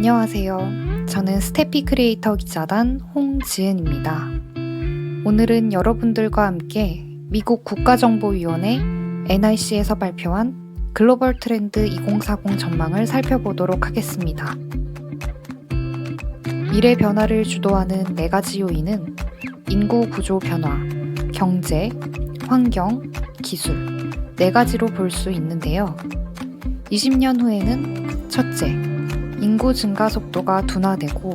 안녕하세요. 저는 스테피 크리에이터 기자단 홍지은입니다. 오늘은 여러분들과 함께 미국 국가정보위원회 NIC에서 발표한 글로벌 트렌드 2040 전망을 살펴보도록 하겠습니다. 미래 변화를 주도하는 4가지 요인은 인구 구조 변화, 경제, 환경, 기술 4가지로 볼 수 있는데요. 20년 후에는 첫째, 인구 증가 속도가 둔화되고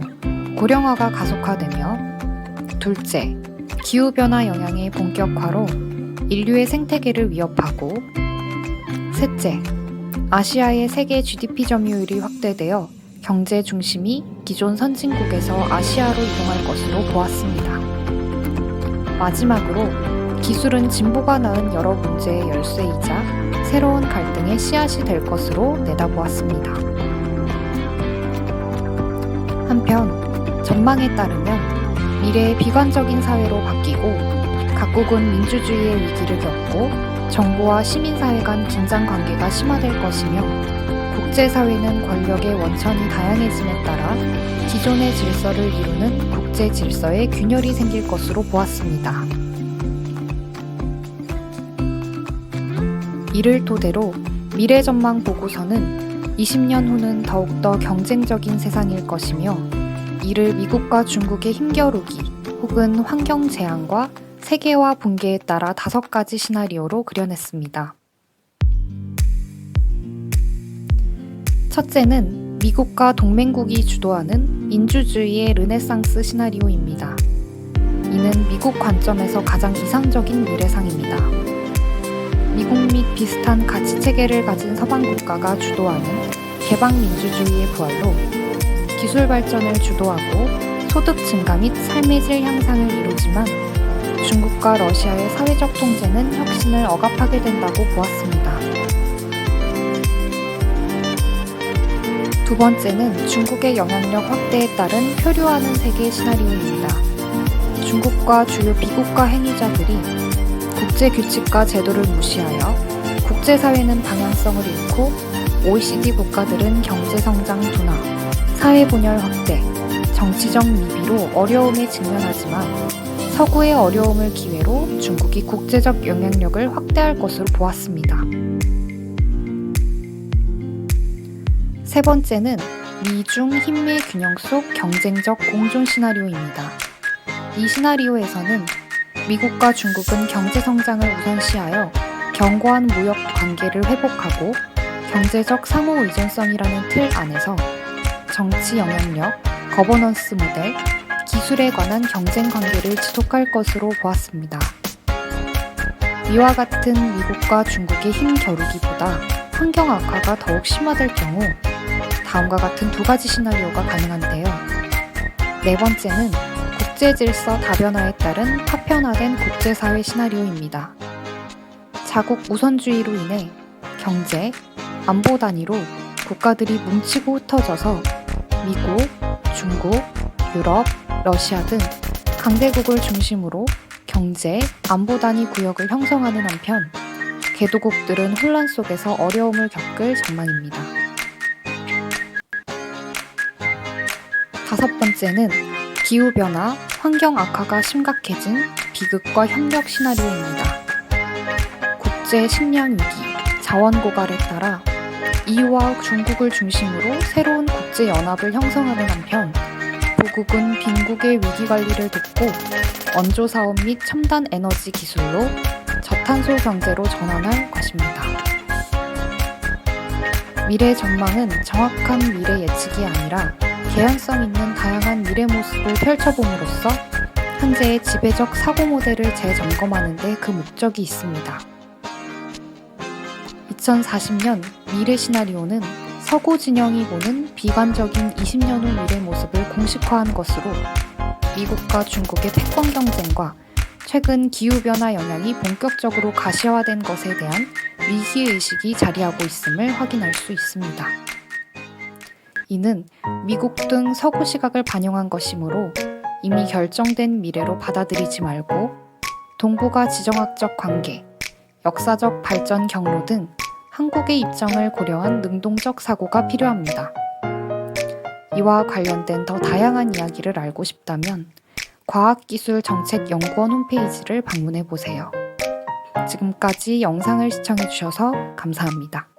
고령화가 가속화되며 둘째, 기후변화 영향의 본격화로 인류의 생태계를 위협하고 셋째, 아시아의 세계 GDP 점유율이 확대되어 경제 중심이 기존 선진국에서 아시아로 이동할 것으로 보았습니다. 마지막으로 기술은 진보가 낳은 여러 문제의 열쇠이자 새로운 갈등의 씨앗이 될 것으로 내다보았습니다. 한편 전망에 따르면 미래의 비관적인 사회로 바뀌고 각국은 민주주의의 위기를 겪고 정부와 시민사회 간 긴장 관계가 심화될 것이며 국제사회는 권력의 원천이 다양해짐에 따라 기존의 질서를 이루는 국제 질서에 균열이 생길 것으로 보았습니다. 이를 토대로 미래전망 보고서는 20년 후는 더욱더 경쟁적인 세상일 것이며 이를 미국과 중국의 힘겨루기 혹은 환경 재앙과 세계화 붕괴에 따라 5가지 시나리오로 그려냈습니다. 첫째는 미국과 동맹국이 주도하는 민주주의의 르네상스 시나리오입니다. 이는 미국 관점에서 가장 이상적인 미래상입니다. 미국 및 비슷한 가치체계를 가진 서방 국가가 주도하는 개방민주주의의 부활로 기술 발전을 주도하고 소득 증가 및 삶의 질 향상을 이루지만 중국과 러시아의 사회적 통제는 혁신을 억압하게 된다고 보았습니다. 두 번째는 중국의 영향력 확대에 따른 표류하는 세계 시나리오입니다. 중국과 주요 비국가 행위자들이 국제 규칙과 제도를 무시하여 국제사회는 방향성을 잃고 OECD 국가들은 경제성장 둔화, 사회분열 확대, 정치적 미비로 어려움에 직면하지만 서구의 어려움을 기회로 중국이 국제적 영향력을 확대할 것으로 보았습니다. 세 번째는 미중 힘의 균형 속 경쟁적 공존 시나리오입니다. 이 시나리오에서는 미국과 중국은 경제성장을 우선시하여 견고한 무역 관계를 회복하고 경제적 상호 의존성이라는 틀 안에서 정치 영향력, 거버넌스 모델, 기술에 관한 경쟁 관계를 지속할 것으로 보았습니다. 이와 같은 미국과 중국의 힘 겨루기보다 환경 악화가 더욱 심화될 경우 다음과 같은 2가지 시나리오가 가능한데요. 네 번째는 국제 질서 다변화에 따른 파편화된 국제사회 시나리오입니다. 자국 우선주의로 인해 경제, 안보 단위로 국가들이 뭉치고 흩어져서 미국, 중국, 유럽, 러시아 등 강대국을 중심으로 경제, 안보 단위 구역을 형성하는 한편 개도국들은 혼란 속에서 어려움을 겪을 전망입니다. 5번째는 기후변화, 환경 악화가 심각해진 비극과 협력 시나리오입니다. 국제 식량 위기, 자원 고갈에 따라 EU와 중국을 중심으로 새로운 국제 연합을 형성하는 한편 보국은 빈국의 위기 관리를 돕고 원조 사업 및 첨단 에너지 기술로 저탄소 경제로 전환할 것입니다. 미래 전망은 정확한 미래 예측이 아니라 개연성 있는 다양한 미래 모습을 펼쳐봄으로써 현재의 지배적 사고 모델을 재점검하는 데 그 목적이 있습니다. 2040년 미래 시나리오는 서구 진영이 보는 비관적인 20년 후 미래 모습을 공식화한 것으로 미국과 중국의 패권 경쟁과 최근 기후변화 영향이 본격적으로 가시화된 것에 대한 위기의식이 자리하고 있음을 확인할 수 있습니다. 이는 미국 등 서구 시각을 반영한 것이므로 이미 결정된 미래로 받아들이지 말고 동북아 지정학적 관계, 역사적 발전 경로 등 한국의 입장을 고려한 능동적 사고가 필요합니다. 이와 관련된 더 다양한 이야기를 알고 싶다면 과학기술정책연구원 홈페이지를 방문해 보세요. 지금까지 영상을 시청해 주셔서 감사합니다.